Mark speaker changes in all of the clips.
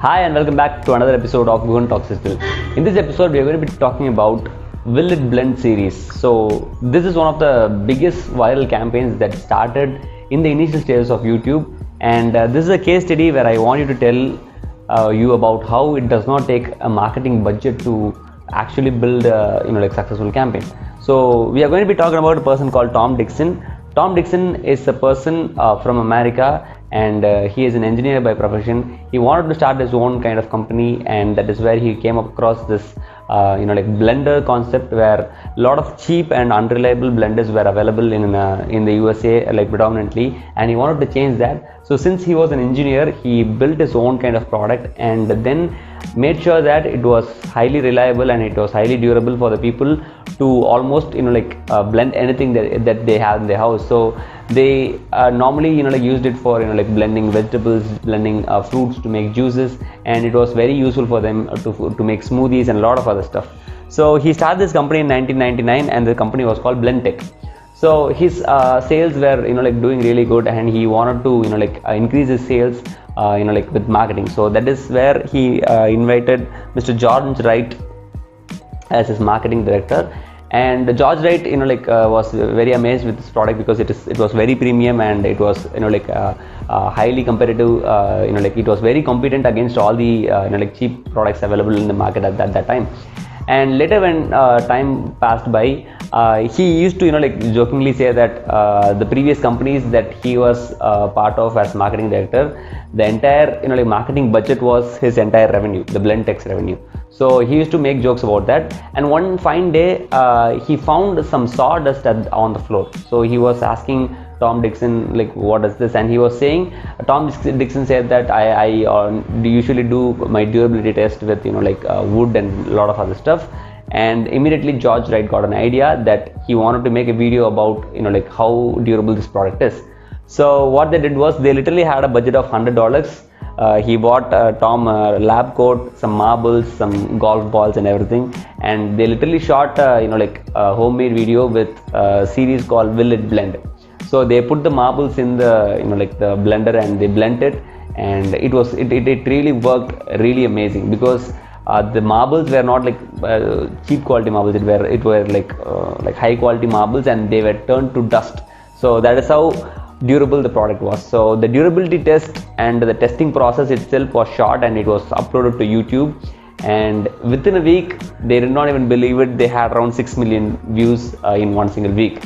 Speaker 1: Hi and welcome back to another episode of Google Talks Digital. In this episode, we are going to be talking about Will It Blend series. So this is one of the biggest viral campaigns that started in the initial stages of YouTube, and this is a case study where I want you to tell you about how it does not take a marketing budget to actually build a successful campaign. So we are going to be talking about a person called Tom Dixon. Tom Dixon is a person from America, and he is an engineer by profession. He wanted to start his own kind of company, and that is where he came across this blender concept, where a lot of cheap and unreliable blenders were available in the USA, like predominantly, and he wanted to change that. So since he was an engineer, he built his own kind of product and then made sure that it was highly reliable and it was highly durable for the people to almost blend anything that they have in their house. So they normally used it for blending vegetables, blending fruits to make juices, and it was very useful for them to make smoothies and a lot of other stuff. So he started this company in 1999, and the company was called Blendtec. So his sales were doing really good, and he wanted to increase his sales with marketing. So that is where he invited Mr. George Wright as his marketing director. And George Wright was very amazed with this product because it was very premium, and it was highly competitive. It was very competent against all the cheap products available in the market at that time. And later, when time passed by, he used to jokingly say that the previous companies that he was part of as marketing director, the entire marketing budget was his entire revenue, the Blendtec's revenue. So he used to make jokes about that. And one fine day, he found some sawdust on the floor. So he was asking Tom Dixon, what is this? And he was saying, Tom Dixon said that I usually do my durability test with wood and a lot of other stuff. And immediately George Wright got an idea that he wanted to make a video about how durable this product is. So what they did was, they literally had a budget of $100. He bought Tom a lab coat, some marbles, some golf balls and everything, and they literally shot a homemade video with a series called Will It Blend. So they put the marbles in the the blender, and they blend it, and it really worked really amazing, because the marbles were not cheap quality marbles. It were high quality marbles, and they were turned to dust. So that is how durable the product was. So the durability test and the testing process itself was shot, and it was uploaded to YouTube, and within a week, they did not even believe it, they had around 6 million views in one single week.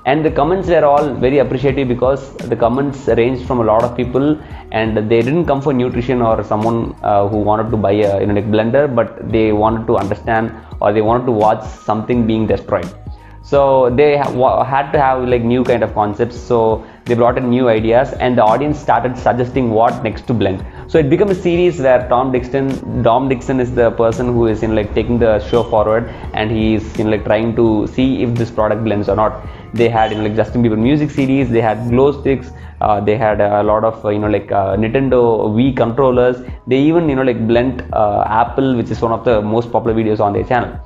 Speaker 1: And the comments were all very appreciative, because the comments ranged from a lot of people, and they didn't come for nutrition or someone who wanted to buy a blender, but they wanted to understand, or they wanted to watch something being destroyed. So they had to have new kind of concepts. So they brought in new ideas, and the audience started suggesting what next to blend. So it became a series where Tom Dixon is the person who is taking the show forward, and he is trying to see if this product blends or not. They had Justin Bieber music series, they had glow sticks, they had a lot of Nintendo Wii controllers. They even blend Apple, which is one of the most popular videos on their channel.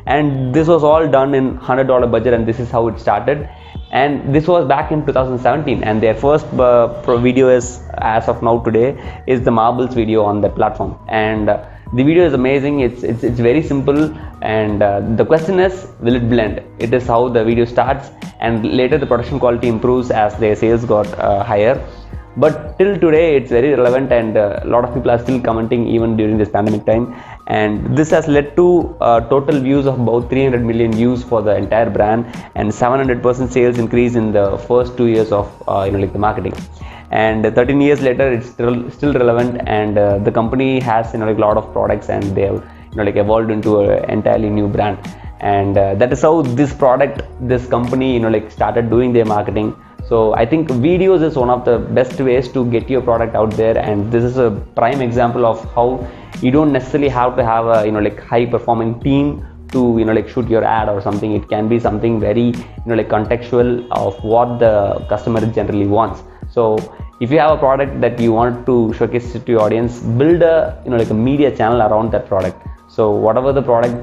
Speaker 1: And this was all done in $100 budget, and this is how it started. And this was back in 2017, and their first video is, as of now today, is the marbles video on that platform. And the video is amazing. It's very simple, and the question is, will it blend? It is how the video starts, and later the production quality improves as their sales got higher. But till today, it's very relevant, and a lot of people are still commenting even during this pandemic time. And this has led to total views of about 300 million views for the entire brand, and 700% sales increase in the first 2 years of the marketing. And 13 years later, it's still relevant, and the company has a lot of products, and they have evolved into an entirely new brand. And that is how this company started doing their marketing. So I think videos is one of the best ways to get your product out there, and this is a prime example of how you don't necessarily have to have a high performing team to shoot your ad or something. It can be something very contextual of what the customer generally wants. So if you have a product that you want to showcase to your audience, build a a media channel around that product. So whatever the product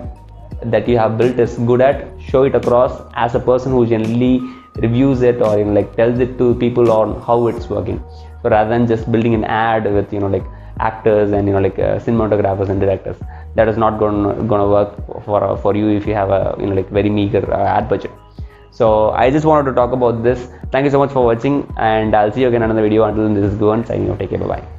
Speaker 1: that you have built is good at, show it across as a person who generally reviews it or tells it to people on how it's working. So rather than just building an ad with actors and cinematographers and directors. That is not gonna work for you if you have a very meager ad budget. So I just wanted to talk about this. Thank you so much for watching, and I'll see you again in another video. Until then, this is Govan signing off. Take care. Bye bye.